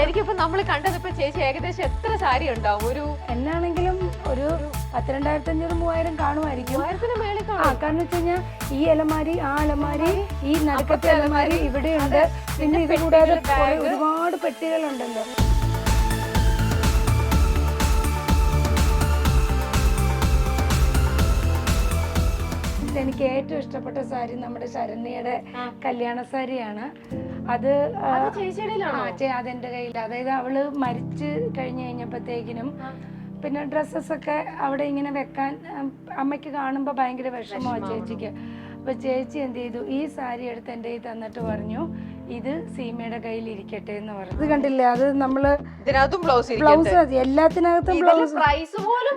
ശരിക്കും ഇപ്പൊ നമ്മൾ കണ്ടതിപ്പോ ചേച്ചി ഏകദേശം എത്ര സാരി ഉണ്ടാവും? ഒരു എന്നാണെങ്കിലും ഒരു 12,500-3,000 കാണുമായിരിക്കും. മേളിൽ കാരണം വെച്ച് കഴിഞ്ഞാൽ ഈ അലമാരി, ആ അലമാരി, ഈ നടുക്കത്തെ അലമാരി ഇവിടെയുണ്ട്. പിന്നെ ഇത് കൂടാതെ ഒരുപാട് പെട്ടികളുണ്ടല്ലോ. എനിക്ക് ഏറ്റവും ഇഷ്ടപ്പെട്ട സാരി നമ്മുടെ ശരണ്യയുടെ കല്യാണ സാരിയാണ്. അത് അതെന്റെ കയ്യിൽ, അതായത് അവള് മരിച്ച് കഴിഞ്ഞു കഴിഞ്ഞപ്പോഴത്തേക്കിനും പിന്നെ ഡ്രസ്സസ് അവിടെ ഇങ്ങനെ വെക്കാൻ അമ്മയ്ക്ക് കാണുമ്പോൾ ഭയങ്കര വിഷമമാണ് ചേച്ചിക്ക്. അപ്പൊ ചേച്ചി എന്ത് ചെയ്തു, ഈ സാരി എടുത്ത് എൻ്റെ കയ്യിൽ തന്നിട്ട് പറഞ്ഞു ഇത് സീമയുടെ കയ്യിൽ ഇരിക്കട്ടെ എന്ന് പറഞ്ഞു. ഇത് കണ്ടില്ലേ, അത് നമ്മള് ബ്ലൗസ് എല്ലാത്തിനകത്തും ബ്ലൗസ്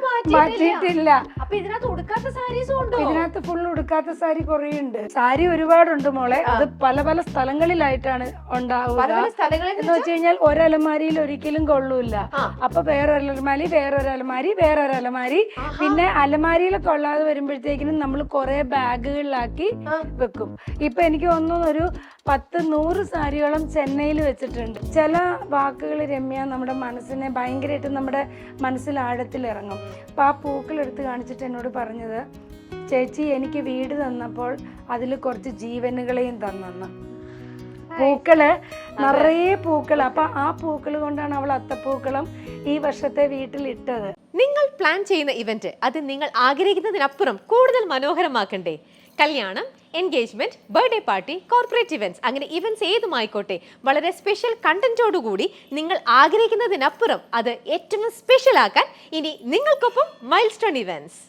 മാറ്റിയിട്ടില്ല. ഇതിനകത്ത് ഫുൾ ഉടുക്കാത്ത സാരി കുറേ ഉണ്ട്. സാരി ഒരുപാടുണ്ട് മോളെ. അത് പല പല സ്ഥലങ്ങളിലായിട്ടാണ് ഉണ്ടാവുക. എന്ന് വെച്ച് കഴിഞ്ഞാൽ ഒരലമാരിയിൽ ഒരിക്കലും കൊള്ളൂല. അപ്പൊ വേറൊരലമാരി, വേറൊരലമാരി, വേറൊരലമാരി, പിന്നെ അലമാരിയിൽ കൊള്ളാതെ വരുമ്പോഴത്തേക്കിനും നമ്മൾ കുറെ ബാഗുകളിലാക്കി വെക്കും. ഇപ്പൊ എനിക്ക് തോന്നുന്നു ഒരു 10-100 സാരിയോളം ചെന്നൈയിൽ വെച്ചിട്ടുണ്ട്. ചില വാക്കുകൾ രമ്യ നമ്മുടെ മനസ്സിനെ ഭയങ്കരമായിട്ട് നമ്മുടെ മനസ്സിൽ ആഴത്തിൽ ഇറങ്ങും. അപ്പൊ ആ പൂക്കളെടുത്ത് കാണിച്ചിട്ട് എന്നോട് പറഞ്ഞത്, ചേച്ചി എനിക്ക് വീട് തന്നപ്പോൾ അതിൽ കുറച്ച് ജീവനുകളെയും തന്നെന്ന്. പൂക്കള് നിറയെ പൂക്കൾ. അപ്പൊ ആ പൂക്കൾ കൊണ്ടാണ് അവൾ അത്തപ്പൂക്കളം ഈ വർഷത്തെ വീട്ടിലിട്ടത്. നിങ്ങൾ പ്ലാൻ ചെയ്യുന്ന ഇവന്റ് അത് നിങ്ങൾ ആഗ്രഹിക്കുന്നതിനപ്പുറം കൂടുതൽ മനോഹരമാക്കണ്ടേ? കല്യാണം, engagement, birthday party, corporate events, അങ്ങനെ ഇവന്റ്സ് ഏതുമായിക്കോട്ടെ, വളരെ സ്പെഷ്യൽ കണ്ടന്റോടുകൂടി നിങ്ങൾ ആഗ്രഹിക്കുന്നതിനപ്പുറം അത് ഏറ്റവും സ്പെഷ്യൽ ആക്കാൻ ഇനി നിങ്ങൾക്കൊപ്പം മൈൽസ്റ്റോൺ ഇവന്റ്സ്.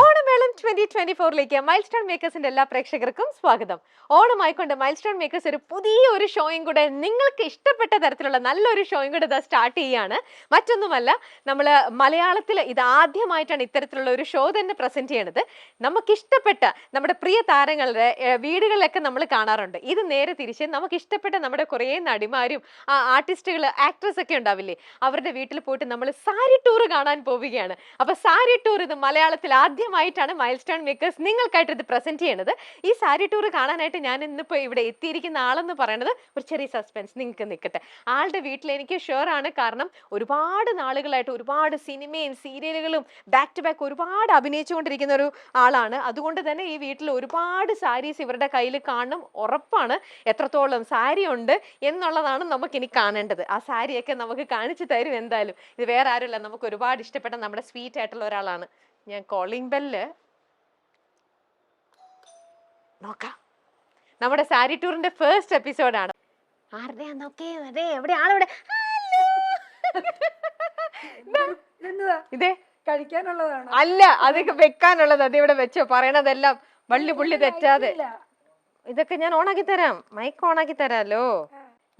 ഓണമേളം 2024ലേക്ക് മൈൽസ്റ്റോൺ മേക്കേഴ്സിന്റെ എല്ലാ പ്രേക്ഷകർക്കും സ്വാഗതം. ഓണമായിക്കൊണ്ട് മൈൽസ്റ്റോൺ മേക്കേഴ്സ് ഒരു പുതിയ ഷോയും കൂടെ, നിങ്ങൾക്ക് ഇഷ്ടപ്പെട്ട തരത്തിലുള്ള നല്ലൊരു ഷോയും കൂടെ സ്റ്റാർട്ട് ചെയ്യുകയാണ്. മറ്റൊന്നുമല്ല, നമ്മൾ മലയാളത്തിൽ ഇത് ആദ്യമായിട്ടാണ് ഇത്തരത്തിലുള്ള ഒരു ഷോ തന്നെ പ്രസന്റ് ചെയ്യണത്. നമുക്കിഷ്ടപ്പെട്ട നമ്മുടെ പ്രിയ താരങ്ങളുടെ വീടുകളിലൊക്കെ നമ്മൾ കാണാറുണ്ട്. ഇത് നേരെ തിരിച്ച് നമുക്കിഷ്ടപ്പെട്ട നമ്മുടെ കുറേ നടിമാരും ആർട്ടിസ്റ്റുകൾ, ആക്ട്രസ് ഒക്കെ ഉണ്ടാവില്ലേ, അവരുടെ വീട്ടിൽ പോയിട്ട് നമ്മൾ സാരി ടൂർ കാണാൻ പോവുകയാണ്. അപ്പൊ സാരി ടൂർ ഇത് മലയാളത്തിൽ ആദ്യമായിട്ടാണ് മൈൽസ്റ്റോൺ മേക്കേഴ്സ് നിങ്ങൾക്കായിട്ട് ഇത് പ്രസന്റ് ചെയ്യണത്. ഈ സാരി ടൂർ കാണാനായിട്ട് ഞാൻ ഇന്നിപ്പോ ഇവിടെ എത്തിയിരിക്കുന്ന ആളെന്ന് പറയുന്നത് ഒരു ചെറിയ സസ്പെൻസ് നിങ്ങൾക്ക് നിൽക്കട്ടെ. ആളുടെ വീട്ടിൽ എനിക്ക് ഷുവർ ആണ്, കാരണം ഒരുപാട് നാളുകളായിട്ട് ഒരുപാട് സിനിമയും സീരിയലുകളും ബാക്ക് ടു ബാക്ക് ഒരുപാട് അഭിനയിച്ചുകൊണ്ടിരിക്കുന്ന ഒരു ആളാണ്. അതുകൊണ്ട് തന്നെ ഈ വീട്ടിൽ ഒരുപാട് സാരീസ് ഇവരുടെ കയ്യിൽ കാണും ഉറപ്പാണ്. എത്രത്തോളം സാരി ഉണ്ട് എന്നുള്ളതാണ് നമുക്കിനി കാണേണ്ടത്. ആ സാരിയൊക്കെ നമുക്ക് കാണിച്ചു തരും എന്തായാലും. ഇത് വേറെ ആരുമല്ല, നമുക്ക് ഒരുപാട് ഇഷ്ടപ്പെട്ട നമ്മുടെ സ്വീറ്റ് ആയിട്ടുള്ള ഒരാളാണ്. ഞാൻ കോളിംഗ് ബെല്ല് നോക്കാം. നമ്മുടെ സാരി ടൂറിന്റെ ഫസ്റ്റ് എപ്പിസോഡാണ്. ആരുടെയാ നോക്കേ, അതെ എവിടെ ആളെവിടെ? ഇതേ കഴിക്കാനുള്ളതാണ് അല്ല, അതൊക്കെ വെക്കാനുള്ളത്. അത് ഇവിടെ വെച്ചോ, പറയണതെല്ലാം വള്ളി പുള്ളി തെറ്റാതെ. ഇതൊക്കെ ഞാൻ ഓണാക്കി തരാം, മൈക്ക് ഓണാക്കി തരാലോ.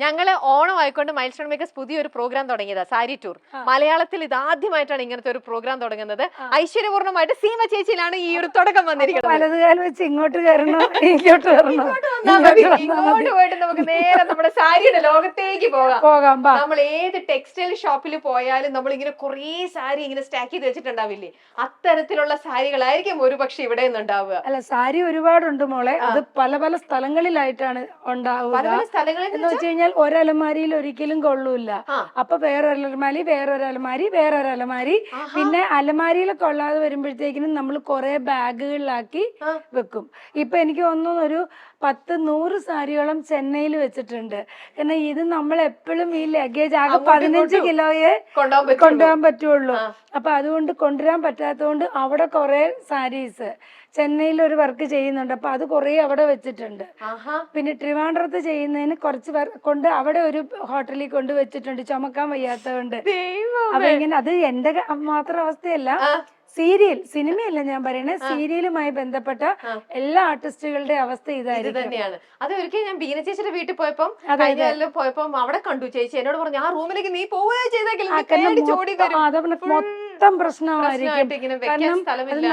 ഞങ്ങള് ഓണം ആയിക്കൊണ്ട് മൈൽസ്റ്റോൺ മേക്കേഴ്സ് പുതിയൊരു പ്രോഗ്രാം തുടങ്ങിയതാ, സാരി ടൂർ. മലയാളത്തിൽ ഇത് ആദ്യമായിട്ടാണ് ഇങ്ങനത്തെ ഒരു പ്രോഗ്രാം തുടങ്ങുന്നത്. ഐശ്വര്യപൂർണ്ണമായിട്ട് സീമ ചേച്ചിയിലാണ് ഈ ഒരു തുടക്കം വന്നിരിക്കുന്നത്. വലതുകാലം വെച്ച് ഇങ്ങോട്ട് കയറണം, ഇങ്ങോട്ട് പോയിട്ട് നമുക്ക് നേരെ നമ്മുടെ സാരിയുടെ ലോകത്തേക്ക് പോകാം. നമ്മൾ ഏത് ടെക്സ്റ്റൈൽ ഷോപ്പിൽ പോയാലും നമ്മൾ ഇങ്ങനെ കുറേ സാരി ഇങ്ങനെ സ്റ്റാക്ക് ചെയ്ത് വെച്ചിട്ടുണ്ടാവില്ലേ, അത്തരത്തിലുള്ള സാരികളായിരിക്കും ഒരുപക്ഷെ ഇവിടെ നിന്നുണ്ടാവുക. അല്ല, സാരി ഒരുപാടുണ്ട് മോളെ. അത് പല പല സ്ഥലങ്ങളിലായിട്ടാണ് ഉണ്ടാവുക. എന്ന് വെച്ച് കഴിഞ്ഞാൽ ഒരലമാരിയിൽ ഒരിക്കലും കൊള്ളൂല. അപ്പൊ വേറൊരലമാരി, വേറൊരലമാരി, വേറൊരലമാരി, പിന്നെ അലമാരിയിൽ കൊള്ളാതെ വരുമ്പോഴത്തേക്കിനും നമ്മൾ കുറെ ബാഗുകളിലാക്കി വെക്കും. ഇപ്പൊ എനിക്ക് തോന്നുന്നു ഒരു 10-100 സാരിയോളം ചെന്നൈയിൽ വെച്ചിട്ടുണ്ട്. കാരണം ഇത് നമ്മൾ എപ്പോഴും ഈ ലഗേജ് ആകെ 15 കിലോയെ കൊണ്ടുപോകാൻ പറ്റുള്ളൂ. അപ്പൊ അതുകൊണ്ട് കൊണ്ടുവരാൻ പറ്റാത്തതുകൊണ്ട് അവിടെ കുറെ സാരീസ് ചെന്നൈയിൽ ഒരു വർക്ക് ചെയ്യുന്നുണ്ട്. അപ്പൊ അത് കുറെ അവിടെ വെച്ചിട്ടുണ്ട്. പിന്നെ ട്രിവാൻഡ്രത്ത് ചെയ്യുന്നതിന് കുറച്ച് കൊണ്ട് അവിടെ ഒരു ഹോട്ടലിൽ കൊണ്ട് വെച്ചിട്ടുണ്ട്, ചുമക്കാൻ വയ്യാത്തതുകൊണ്ട്. അപ്പൊ ഇങ്ങനെ അത് എന്റെ മാത്രം അവസ്ഥയല്ല, സിനിമയല്ല ഞാൻ പറയണേ, സീരിയലുമായി ബന്ധപ്പെട്ട എല്ലാ ആർട്ടിസ്റ്റുകളുടെ അവസ്ഥ ഇതായിരിക്കും തന്നെയാണ്. അത് ഒരിക്കലും ഞാൻ ബീന ചേച്ചിയുടെ വീട്ടിൽ പോയപ്പോ അവിടെ കണ്ടു. ചേച്ചി എന്നോട് പറഞ്ഞു, ആ റൂമിലേക്ക് നീ പോവുകയോ മൊത്തം പ്രശ്നമായിരിക്കും. കാരണം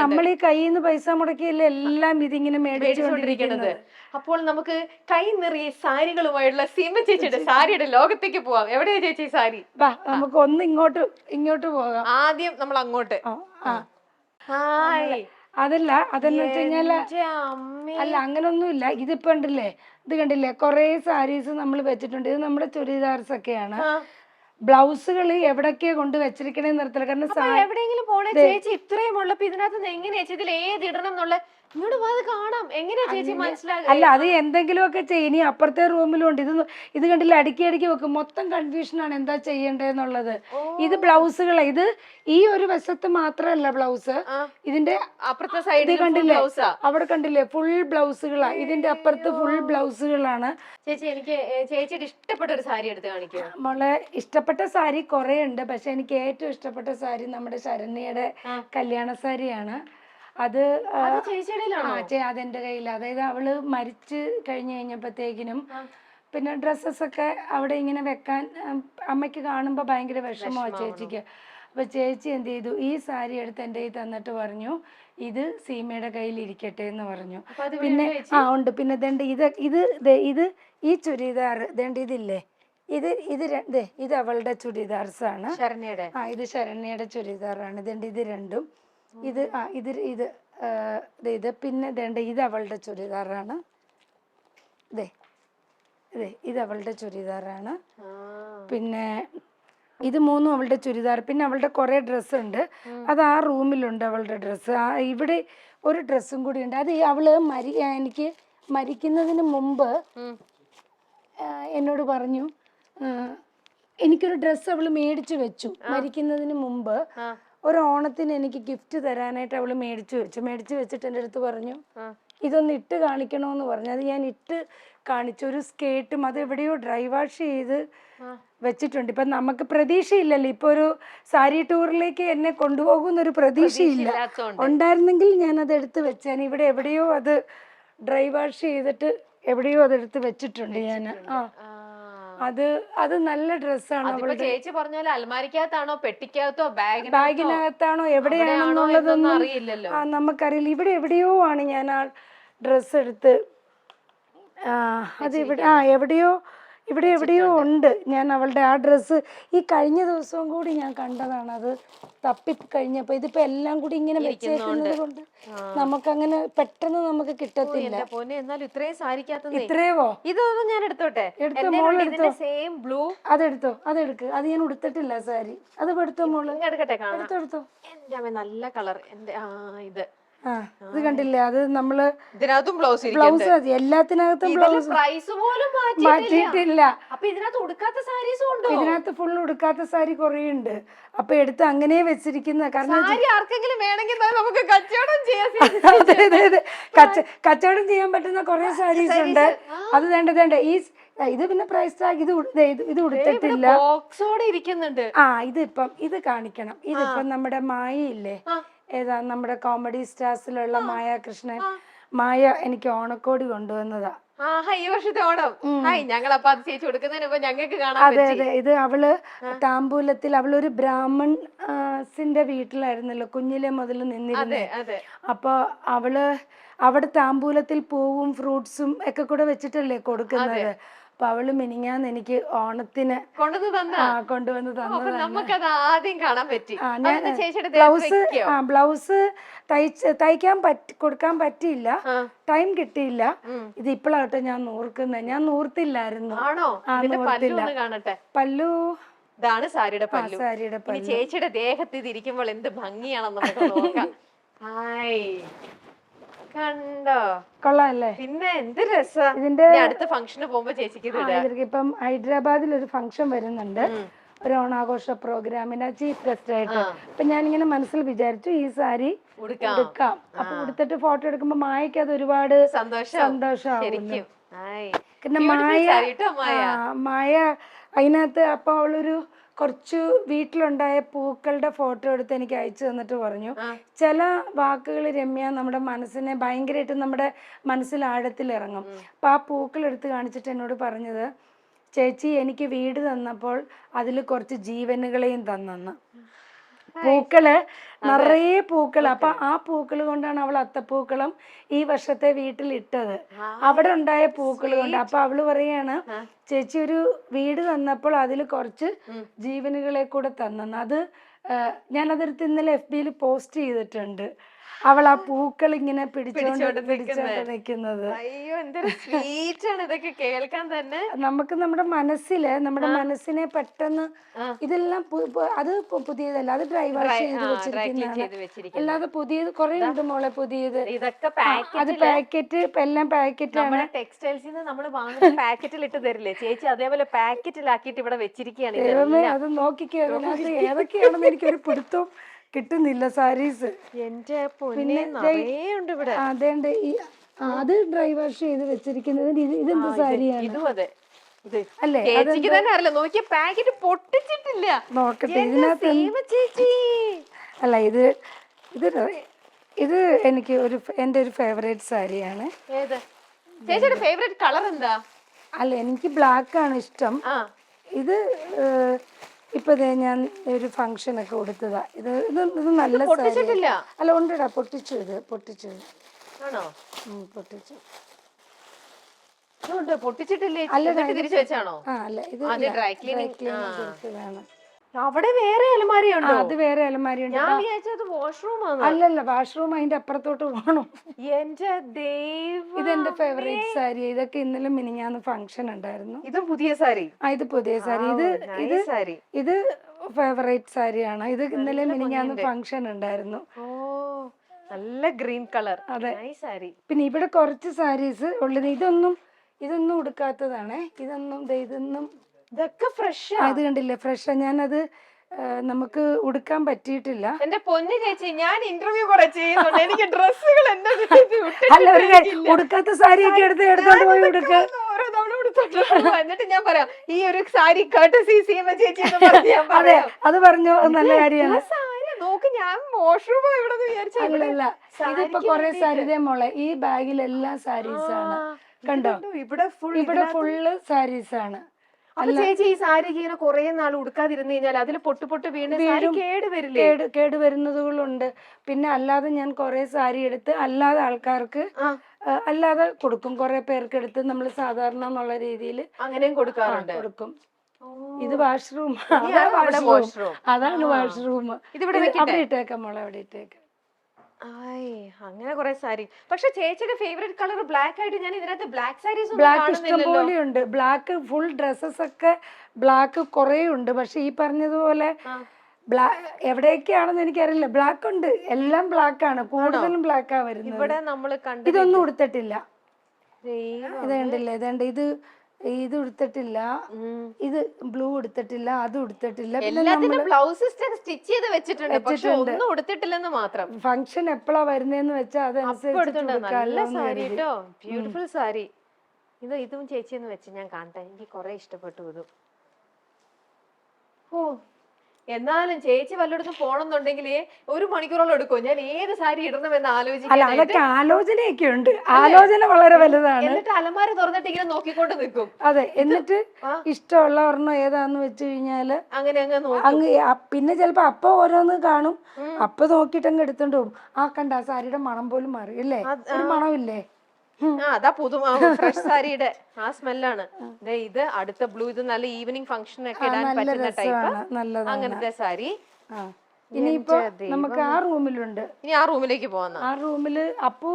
നമ്മൾ ഈ കയ്യിൽ നിന്ന് പൈസ മുടക്കിയല്ലേ എല്ലാം ഇതിങ്ങനെ മേടിച്ചുകൊണ്ടിരിക്കുന്നത്. അപ്പോൾ നമുക്ക് കൈ നിറയെ സാരികളുമായുള്ള സീമ ചേച്ചിയുടെ സാരിയുടെ ലോകത്തേക്ക് പോവാം. എവിടെയാ ചേച്ചി സാരി? നമുക്ക് ഒന്ന് ഇങ്ങോട്ട് പോകാം. ആദ്യം നമ്മൾ അങ്ങോട്ട്. അതല്ല അതെന്ന് വെച്ച് കഴിഞ്ഞാല് എന്റെ അമ്മേ. അല്ല അങ്ങനൊന്നുമില്ല. ഇതിപ്പോ ഉണ്ടല്ലേ, ഇത് കണ്ടില്ലേ, കൊറേ സാരീസ് നമ്മൾ വെച്ചിട്ടുണ്ട്. ഇത് നമ്മുടെ ചുരിദാർസ് ഒക്കെയാണ്. ആ. ബ്ലൗസുകൾ എവിടൊക്കെയാ കൊണ്ട് വെച്ചിരിക്കണേന്ന് നിർത്തില്ല. കാരണം അപ്പൊ എവിടെയെങ്കിലും പോണേ ചേച്ചി ഇത്രയും ഉള്ളപ്പോ ഇതിനകത്ത് എങ്ങനെയാ ചേച്ചി ഇതിൽ ഏത് ഇടണം എന്നുള്ള ഇങ്ങോട്ട് അത് കാണാം. എങ്ങനെയാ ചേച്ചി മനസ്സിലാകുക? അല്ല അത് എന്തെങ്കിലുമൊക്കെ ചെയ്യും. ഇനി അപ്പുറത്തെ റൂമിലും ഉണ്ട്. ഇത് കണ്ടില്ല, അടുക്കി അടുക്കി വെക്കും. മൊത്തം കൺഫ്യൂഷൻ ആണ് എന്താ ചെയ്യേണ്ടതെന്നുള്ളത്. ഇത് ബ്ലൗസുകളെ, ഇത് ഈ ഒരു വശത്ത് മാത്രമല്ല ബ്ലൗസ്, ഇതിന്റെ അപ്പുറത്തെ ഇത് സൈഡിൽ കണ്ടില്ലേ, അവിടെ കണ്ടില്ലേ, ഫുൾ ബ്ലൗസുകളാ. ഇതിന്റെ അപ്പുറത്ത് ഫുൾ ബ്ലൗസുകളാണ്. ചേച്ചി എനിക്ക് ചേച്ചിയുടെ ഇഷ്ടപ്പെട്ട ഒരു സാരി എടുത്ത് കാണിക്കുക. നമ്മളെ ഇഷ്ടപ്പെട്ട സാരി കുറെ ഉണ്ട്. പക്ഷെ എനിക്ക് ഏറ്റവും ഇഷ്ടപ്പെട്ട സാരി നമ്മുടെ ശരണ്യയുടെ കല്യാണ സാരിയാണ്. അത് അതെന്റെ കയ്യിൽ. അതായത് അവള് മരിച്ച് കഴിഞ്ഞു കഴിഞ്ഞപ്പോഴത്തേക്കിനും പിന്നെ ഡ്രസ്സസ് അവിടെ ഇങ്ങനെ വെക്കാൻ അമ്മയ്ക്ക് കാണുമ്പോ ഭയങ്കര വിഷമമാണ് ചേച്ചിക്ക്. അപ്പൊ ചേച്ചി എന്ത് ചെയ്തു, ഈ സാരി എടുത്ത് എൻ്റെ കയ്യിൽ തന്നിട്ട് പറഞ്ഞു ഇത് സീമയുടെ കയ്യിൽ ഇരിക്കട്ടെ എന്ന് പറഞ്ഞു. പിന്നെ ഉണ്ട്. പിന്നെ ഇത് ഈ ചുരിദാർ ഇതില്ലേ, ഇത് അവളുടെ ചുരിദാർസ് ആണ്. ഇത് ശരണ്യയുടെ ചുരിദാറാണ്. ഇത് രണ്ടും ഇത് പിന്നെ ഇത് അവളുടെ ചുരിദാറാണ്. ഇത് അവളുടെ ചുരിദാറാണ്. പിന്നെ ഇത് മൂന്നും അവളുടെ ചുരിദാർ. പിന്നെ അവളുടെ കുറെ ഡ്രസ്സ് ഉണ്ട്. അത് ആ റൂമിലുണ്ട് അവളുടെ ഡ്രസ്സ്. ഇവിടെ ഒരു ഡ്രസ്സും കൂടി ഉണ്ട്. അത് അവള് എനിക്ക് മരിക്കുന്നതിന് മുമ്പ് എന്നോട് പറഞ്ഞു, എനിക്കൊരു ഡ്രസ്സ് അവള് മേടിച്ചു വെച്ചു. മരിക്കുന്നതിന് മുമ്പ് ഒരു ഓണത്തിന് എനിക്ക് ഗിഫ്റ്റ് തരാനായിട്ട് അവള് മേടിച്ചു വെച്ചിട്ട് എൻ്റെ അടുത്ത് പറഞ്ഞു ഇതൊന്ന് ഇട്ട് കാണിക്കണോന്ന് പറഞ്ഞു. അത് ഞാൻ ഇട്ട് കാണിച്ചു. ഒരു സ്കേർട്ടും അത് എവിടെയോ ഡ്രൈ വാഷ് ചെയ്ത് വെച്ചിട്ടുണ്ട്. ഇപ്പൊ നമുക്ക് പ്രതീക്ഷയില്ലല്ലോ, ഇപ്പൊ ഒരു സാരി ടൂറിലേക്ക് എന്നെ കൊണ്ടുപോകുന്നൊരു പ്രതീക്ഷയില്ല. ഉണ്ടായിരുന്നെങ്കിൽ ഞാൻ അത് എടുത്ത് വെച്ചാൽ. ഇവിടെ എവിടെയോ അത് ഡ്രൈ വാഷ് ചെയ്തിട്ട് എവിടെയോ അതെടുത്ത് വെച്ചിട്ടുണ്ട് ഞാൻ. അത് നല്ല ഡ്രസ്സാണ്. ചേച്ചി പറഞ്ഞാൽ അൽമാരിക്കകത്താണോ പെട്ടിക്കകത്തോ ബാഗിനകത്താണോ എവിടെയാണെന്നുള്ളതൊന്നും അറിയില്ലല്ലോ, നമുക്കറിയില്ല. ഇവിടെ എവിടെയോ ആണ് ഞാൻ ആ ഡ്രസ്സ് എടുത്ത് അത് എവിടെയോ ഉണ്ട്. ഞാൻ അവളുടെ ആ ഡ്രസ്സ് ഈ കഴിഞ്ഞ ദിവസവും കൂടി ഞാൻ കണ്ടതാണ്. അത് തപ്പി കഴിഞ്ഞപ്പോ ഇതിപ്പോ എല്ലാം കൂടി ഇങ്ങനെ വെച്ചേക്കുന്നത് കൊണ്ട് നമുക്കങ്ങനെ പെട്ടെന്ന് നമുക്ക് കിട്ടത്തില്ല. ഇത്രയോ ഇതൊന്നും ഞാൻ എടുത്തോട്ടെ. എടുത്തോ മോള്, എടുത്തോ. സെയിം ബ്ലൂ അതെടുത്തോ, അതെടുക്ക്. അത് ഞാൻ ഉടുത്തിട്ടില്ല സാരി. അത് എടുത്തോ മോള്, എടുത്തോ. എന്റെ നല്ല കളർ. ഇത് ഇത് കണ്ടില്ലേ, അത് നമ്മള് ഇതിനകത്തും ബ്ലൗസ് എല്ലാത്തിനകത്തും ബ്ലൗസ് മാറ്റിയിട്ടില്ല. അപ്പൊ ഇതിനകത്ത് ഉടുക്കാത്ത സാരീസും ഉണ്ടോ? ഇതിനകത്ത് ഫുൾ ഉടുക്കാത്ത സാരി കുറേ ഉണ്ട്. അപ്പൊ എടുത്ത് അങ്ങനെ വെച്ചിരിക്കുന്ന. കാരണം ആർക്കെങ്കിലും വേണമെങ്കിൽ നമുക്ക് കച്ചവടം കച്ചവടം ചെയ്യാൻ പറ്റുന്ന കുറെ സാരീസ് ഉണ്ട്. അത് വേണ്ട ഈ ഇത് പിന്നെ പ്രൈസ് ടാഗ് ഇത് ഉടുത്തിട്ടില്ല. ഇരിക്കുന്നുണ്ട്. ഇതിപ്പം ഇത് കാണിക്കണം. ഇതിപ്പം നമ്മുടെ മായ ഇല്ലേ, ഏതാ നമ്മുടെ കോമഡി സ്റ്റാർസിലുള്ള മായ കൃഷ്ണൻ. മായ എനിക്ക് ഓണക്കോടി കൊണ്ടുവന്നതാ ഈ വർഷത്തെ ഓണം. ഞങ്ങൾ അപ്പൊ അത് ചേച്ചി കൊടുക്കുന്നതിന് മുമ്പ് ഞങ്ങൾക്ക് കാണാം. അതെ. ഇത് അവള് താമ്പൂലത്തിൽ അവളൊരു ബ്രാഹ്മൺസിന്റെ വീട്ടിലായിരുന്നല്ലോ കുഞ്ഞിലെ മുതൽ നിന്നിരുന്നത്. അപ്പൊ അവള് അവിടെ താമ്പൂലത്തിൽ പൂവും ഫ്രൂട്ട്സും ഒക്കെ കൂടെ വെച്ചിട്ടല്ലേ കൊടുക്കുന്നത്. അപ്പൊ അവള് മിനിങ്ങാന്ന് എനിക്ക് ഓണത്തിന് കൊണ്ടുവന്ന് ബ്ലൗസ് കൊടുക്കാൻ പറ്റിയില്ല, ടൈം കിട്ടിയില്ല. ഇത് ഇപ്പോഴാട്ടെ ഞാൻ നൂർക്കുന്നത്. ഞാൻ നൂർത്തില്ലായിരുന്നു. പല്ലു ഇതാണ് സാരിയുടെ പല്ലു. സാരിയുടെ പല്ലു. ചേച്ചിയുടെ ദേഹത്ത് ഇതിരിക്കുമ്പോൾ എന്ത് ഭംഗിയാണെന്ന് നമുക്ക് നോക്കാം. കണ്ടോ, കൊള്ളാല്ലേ? പിന്നെ എന്ത് രസാ. ഇതിന്റെ അടുത്ത ഫംഗ്ഷന് പോകുമ്പോ ചേച്ചിക്ക് ഇപ്പം ഹൈദരാബാദിൽ ഒരു ഫംഗ്ഷൻ വരുന്നുണ്ട്, ഒരു ഓണാഘോഷ പ്രോഗ്രാമിന്റെ ചീഫ് ഗസ്റ്റ് ആയിട്ട്. അപ്പൊ ഞാനിങ്ങനെ മനസ്സിൽ വിചാരിച്ചു ഈ സാരി ഉടുക്കാം. അപ്പൊ ഉടുത്തിട്ട് ഫോട്ടോ എടുക്കുമ്പോ മായക്ക് അത് ഒരുപാട് സന്തോഷമാവും. പിന്നെ മായ അതിനകത്ത് അപ്പൊ അവളൊരു കുറച്ച് വീട്ടിലുണ്ടായ പൂക്കളുടെ ഫോട്ടോ എടുത്ത് എനിക്ക് അയച്ചു തന്നിട്ട് പറഞ്ഞു, ചില വാക്കുകൾ രമ്യ നമ്മുടെ മനസ്സിനെ ഭയങ്കരമായിട്ട് നമ്മുടെ മനസ്സിൽ ആഴത്തിൽ ഇറങ്ങും. അപ്പൊ ആ പൂക്കൾ എടുത്ത് കാണിച്ചിട്ട് എന്നോട് പറഞ്ഞത്, ചേച്ചി എനിക്ക് വീട് തന്നപ്പോൾ അതിൽ കുറച്ച് ജീവനുകളെയും തന്നെന്ന്. പൂക്കള് നിറയെ പൂക്കൾ. അപ്പൊ ആ പൂക്കൾ കൊണ്ടാണ് അവൾ അത്തപ്പൂക്കളം ഈ വർഷത്തെ വീട്ടിൽ ഇട്ടത്. അവിടെ ഉണ്ടായ പൂക്കൾ കൊണ്ട്. അപ്പൊ അവള് പറയാണ്, ചേച്ചി ഒരു വീട് തന്നപ്പോൾ അതിൽ കുറച്ച് ജീവനുകളെ കൂടെ തന്നെന്ന്. അത് ഞാനതെടുത്ത് ഇന്നലെ FB പോസ്റ്റ് ചെയ്തിട്ടുണ്ട്. അവൾ ആ പൂക്കൾ ഇങ്ങനെ പിടിച്ചോണ്ട് നിൽക്കുന്നത്. അയ്യോ എന്തൊരു സ്വീറ്റ് ആണ് ഇതൊക്കെ കേൾക്കാൻ തന്നെ. നമുക്ക് നമ്മുടെ മനസ്സിനെ പെട്ടെന്ന് ഇതെല്ലാം അത് പുതിയതല്ല, അത് ഡ്രൈ വാഷ് ചെയ്ത് വെച്ചിരിക്കുന്നതാണ്. അല്ലാതെ പുതിയത് കുറെ ഉണ്ട് മോളെ, പുതിയത്. ഇതൊക്കെ അത് പാക്കറ്റ്, എല്ലാം പാക്കറ്റാണ്. ടെക്സ്റ്റൈൽസിൽ നിന്ന് നമ്മൾ വാങ്ങുന്ന പാക്കറ്റിൽ ഇട്ട് തരില്ലേ ചേച്ചി, അതേപോലെ പാക്കറ്റിലാക്കിയിട്ട് ഇവിടെ വെച്ചിരിക്കുകയാണ്. അത് നോക്കിക്കോ, അതിനകത്ത് ഏതൊക്കെയാണെന്ന് എനിക്കൊരു പിടുത്തവും കിട്ടുന്നില്ല സാരീസ്. എന്റെ പൊന്നെ നിറയുണ്ട് ഇവിടെ. അതേണ്ട, അത് ഡ്രൈ വാഷ് ചെയ്ത് വെച്ചിരിക്കുന്നത്. ഇതെന്ത് സാരിയാണ്? ഇതും അതെ അല്ലേ, ചേച്ചിക്ക് തന്നെ അറിയില്ല. നോക്കിയ പാക്കറ്റ് പൊട്ടിച്ചിട്ടില്ല. നോക്കട്ടെ ഇതിനകത്ത്. ചേച്ചി അല്ല, ഇത് എനിക്ക് എന്റെ ഒരു ഫേവറേറ്റ് സാരിയാണ്. ഏത് ചേച്ചിയുടെ ഫേവറേറ്റ് കളർ എന്താ? അല്ല, എനിക്ക് ബ്ലാക്ക് ആണ് ഇഷ്ടം. ഇത് ഇപ്പൊ ഞാൻ ഒരു ഫംഗ്ഷൻ ഒക്കെ കൊടുത്തതാ. ഇത് നല്ല സാരി. അല്ല, ഉണ്ടടാ, പൊട്ടിച്ചു. പൊട്ടിച്ചു. പൊട്ടിച്ചിട്ടില്ലേ? തിരിച്ചു വെച്ചാണോ? അല്ല, ഇത് ഡ്രൈ ക്ലീനിങ് അവിടെ വേറെ അലമാരിയുണ്ടോ? അത് വേറെ അലമാരിയുണ്ട്. ഞാൻ വിചാരിച്ചത് വാഷ്റൂം ആണ്. അല്ലല്ല, വാഷ്റൂം അതിന്റെ അപ്പുറത്തോട്ട് പോകണം. എന്റെ ദൈവം, ഇതെന്റെ ഫേവറേറ്റ് സാരി. ഇതൊക്കെ ഇന്നലെ മിനിഞ്ഞാന്ന് ഫംഗ്ഷൻ ഉണ്ടായിരുന്നു. ഇത് പുതിയ സാരി. ഇത് പുതിയ സാരി. ഇത് ഫേവറേറ്റ് സാരിയാണ്. ഇത് ഇന്നലെ മിനിഞ്ഞാന്ന് ഫംഗ്ഷൻ ഉണ്ടായിരുന്നു. നല്ല ഗ്രീൻ കളർ. അതെ, പിന്നെ ഇവിടെ കുറച്ച് സാരീസ് ഉള്ളത്. ഇതൊന്നും ഉടുക്കാത്തതാണ്. ഇതൊക്കെ ഫ്രഷ്. ഇത് കണ്ടില്ലേ, ഫ്രഷ്. ഞാനത് നമുക്ക് ഉടുക്കാൻ പറ്റിയിട്ടില്ല. എന്റെ പൊന്നു ചേച്ചി, ഞാൻ ഇന്റർവ്യൂ കുറെ ചെയ്യുന്നുണ്ട്, എനിക്ക് ഡ്രസ്സുകൾ അല്ല, ഉടുക്കാത്ത സാരിയൊക്കെ എടുത്തോണ്ട് പോയി ഉടുക്ക. എന്നിട്ട് ഞാൻ പറയാം, ഈ ഒരു സാരി ചേച്ചി. അതെ, അത് പറഞ്ഞു, നല്ല കാര്യമാണ്. നോക്ക്, ഞാൻ വാഷ്റൂം ഇവിടെ വിചാരിച്ചല്ല. ഇതിപ്പോ കൊറേ സാരി മോളെ, ഈ ബാഗിലെല്ലാം സാരീസ് ആണ്. കണ്ടോ, ഇവിടെ ഫുള്ള് സാരീസ് ആണ്. അപ്പൊ ചേച്ചി, ഈ സാരി ഇങ്ങനെ കുറെ നാൾ ഉടുക്കാതിരുന്നു കഴിഞ്ഞാൽ അതിൽ പൊട്ട് വീണ് കേടുവരുന്നതുകളുണ്ട്. പിന്നെ അല്ലാതെ ഞാൻ കുറെ സാരി എടുത്ത് അല്ലാതെ ആൾക്കാർക്ക് അല്ലാതെ കൊടുക്കും. കുറെ പേർക്ക് എടുത്ത് നമ്മൾ സാധാരണ എന്നുള്ള രീതിയിൽ അങ്ങനെയും കൊടുക്കും. ഇത് വാഷ്റൂം, അതാണ് വാഷ്റൂം. അവിടെ ഇട്ടേക്കാം മോളെ, അവിടെ ഇട്ടേക്കാം. അങ്ങനെ കുറെ സാരി. പക്ഷെ ചേച്ചിയുടെ ഫേവറേറ്റ് കളർ ബ്ലാക്ക് ആയിട്ട് ഞാൻ ഇതിനകത്ത് ബ്ലാക്ക് സാരീസ് ബ്ലാക്ക് ഇഷ്ടം പോലെ ഉണ്ട്. ബ്ലാക്ക് ഫുൾ ഡ്രസ്സസ് ഒക്കെ ബ്ലാക്ക് കുറെ ഉണ്ട്. പക്ഷെ ഈ പറഞ്ഞതുപോലെ എവിടെയൊക്കെയാണെന്ന് എനിക്കറിയില്ല. ബ്ലാക്ക് ഉണ്ട്, എല്ലാം ബ്ലാക്ക് ആണ്, കൂടുതലും ബ്ലാക്കാ വരുന്നത്. ഇവിടെ നമ്മൾ ഇതൊന്നും ഉടുത്തിട്ടില്ല. ഇത് കണ്ടില്ലേ, ഇത് ഉടുത്തിട്ടില്ല, ഇത് ബ്ലൂ ഉടുത്തിട്ടില്ല, അത് ഉടുത്തിട്ടില്ല. ഫംഗ്ഷൻ എപ്പോഴാ വരുന്നതെന്ന് വെച്ചാൽ അതനുസരിച്ച്. ബ്യൂട്ടിഫുൾ സാരി. ഇതും ചേച്ചിന്ന് വെച്ച് ഞാൻ കാണട്ടെ, എനിക്ക് കുറെ ഇഷ്ടപ്പെട്ടു ഇത്. എന്നാലും ചേച്ചി വല്ലയിടത്തും പോണെന്നുണ്ടെങ്കിൽ 1 മണിക്കൂറോളം എടുക്കും. ഞാൻ ഏത് സാരി ഇടണമെന്ന് അതൊക്കെ ആലോചനയൊക്കെ ഉണ്ട്. ആലോചന വളരെ വലുതാണ്. എന്നിട്ട് അലമാര തുറന്നിട്ട് ഇങ്ങനെ നോക്കിക്കൊണ്ട് നിൽക്കും. അതെ, എന്നിട്ട് ഇഷ്ടമുള്ള ഒരെണ്ണം ഏതാന്ന് വെച്ച് കഴിഞ്ഞാല് അങ്ങ് പിന്നെ ചിലപ്പോ അപ്പൊ ഓരോന്ന് കാണും, അപ്പൊ നോക്കിട്ട് അങ്ങ് എടുത്തോണ്ട് പോകും. കണ്ട സാരിയുടെ മണം പോലും മാറി അല്ലേ, ഒരു മണമില്ലേ? അതാ ഫ്രഷ് സാരിയുടെ ആ സ്മെല്ലാണ്. ഇത് അടുത്ത ബ്ലൂ, ഇത് നല്ല ഈവനിങ് ഫംഗ്ഷൻ ഒക്കെ ഇടാൻ പറ്റുന്ന ടൈപ്പ് അങ്ങനത്തെ സാരി. ഇനിയിപ്പോ നമുക്ക് ആ റൂമിലുണ്ട്. ഇനി ആ റൂമിലേക്ക് പോവാം. ആ റൂമില് അപ്പു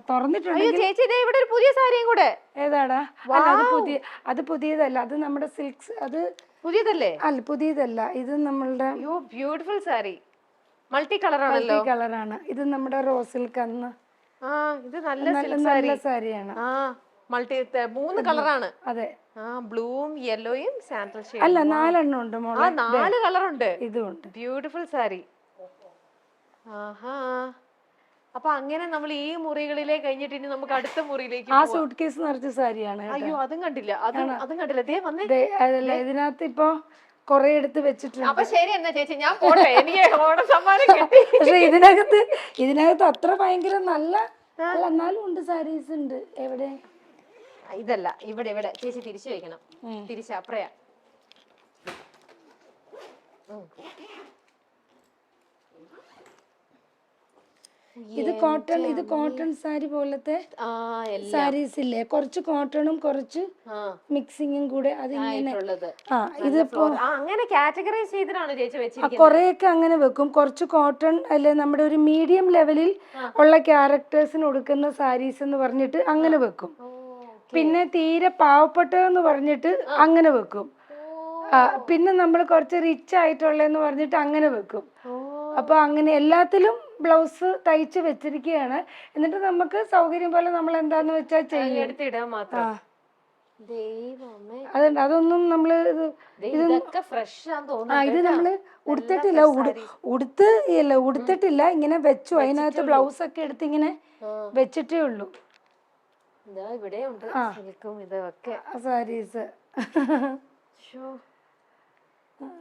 തുറന്നിട്ടുണ്ട്. ചേച്ചി, ഇവിടെ ഒരു പുതിയ സാരിയും കൂടെ. ഏതാടാ? അല്ല, അത് പുതിയതല്ല, അത് നമ്മുടെ സിൽക്സ്. അത് പുതിയതല്ലേ? അല്ല, പുതിയതല്ല. ഇത് നമ്മളുടെ ബ്യൂട്ടിഫുൾ സാരി, മൾട്ടി കളറാണ്. ഇത് നമ്മുടെ റോസ് സിൽക്ക്. അന്ന് ഇത് നല്ല സാരിയാണ്. മൾട്ടി 3 കളറാണ്. അതെ, ബ്ലൂവും യെല്ലോയും സാൻഡൽ ഷെയ്ഡ്. അല്ല, 4 എണ്ണം ഉണ്ട് മോളെ. 4 കളറുണ്ട്. ഇതുണ്ട്. ബ്യൂട്ടിഫുൾ സാരി. അപ്പൊ അങ്ങനെ നമ്മൾ ഈ മുറികളിലെ കഴിഞ്ഞിട്ട് ഇനി നമുക്ക് അടുത്ത മുറിയിലേക്ക്. ആ സൂട്ട് കേസ് നിറച്ച സാരിയാണ്. അയ്യോ, അതും കണ്ടില്ല. അതും കണ്ടില്ല. ഇതിനകത്ത് ഇപ്പൊ കൊറേ എടുത്ത് വെച്ചിട്ടുണ്ട്. അപ്പൊ ശരി എന്നാ ചേച്ചി, ഞാൻ പോട്ടെ, എനിക്ക് ഓണ സമ്മാനം കിട്ടി. പക്ഷെ ഇതിനകത്ത് അത്ര ഭയങ്കര നല്ല അല്ല, എന്നാലും ഉണ്ട്, സാരീസ് ഉണ്ട്. എവിടെ? ഇതല്ല, ഇവിടെ ചേച്ചി തിരിച്ചു വെക്കണം. തിരിച്ച് അപ്പറയാ. ഇത് കോട്ടൺ സാരി പോലത്തെ ആ എല്ലാം സാരീസ് ഇല്ലേ, കുറച്ച് കോട്ടണും കുറച്ച് ആ മിക്സിങ്ങും കൂടെ അതിങ്ങനെ. ആയിട്ടുള്ളത്. ആ ഇതിപ്പോ അങ്ങനെ കാറ്റഗറൈസ് ചെയ്തിട്ടാണ് ചേച്ചി വെച്ചിരിക്കുന്നത്. കുറെയൊക്കെ അങ്ങനെ വെക്കും. കുറച്ച് കോട്ടൺ അല്ലെ നമ്മുടെ ഒരു മീഡിയം ലെവലിൽ ഉള്ള ക്യാരക്ടേഴ്സിന് കൊടുക്കുന്ന സാരീസ് എന്ന് പറഞ്ഞിട്ട് അങ്ങനെ വെക്കും. പിന്നെ തീരെ പാവപ്പെട്ടതെന്ന് പറഞ്ഞിട്ട് അങ്ങനെ വെക്കും. പിന്നെ നമ്മൾ കുറച്ച് റിച്ച് ആയിട്ടുള്ളതെന്ന് പറഞ്ഞിട്ട് അങ്ങനെ വെക്കും. അപ്പൊ അങ്ങനെ എല്ലാത്തിലും ബ്ലൗസ് തയ്ച്ച് വെച്ചിരിക്കുകയാണ്. എന്നിട്ട് നമുക്ക് സൗകര്യം പോലെ നമ്മൾ എന്താന്ന് വെച്ചാൽ ചെയ്യും. എടുത്തിടാൻ മാത്രം. ദൈവമേ, അതുണ്ട്. അതൊന്നും നമ്മള് ഇതൊക്കെ ഫ്രഷ് ആണെന്ന് തോന്നുന്നു. ഇത് നമ്മള് ഉടുത്തിട്ടില്ല, ഉടുത്തിട്ടില്ല, ഇങ്ങനെ വെച്ചു. അതിനകത്ത് ബ്ലൗസ് ഒക്കെ എടുത്ത് ഇങ്ങനെ വെച്ചിട്ടേ ഉള്ളൂ. ഇവിടെ ഉണ്ട് സിൽക്കും ഇതൊക്കെ സാരീസ്.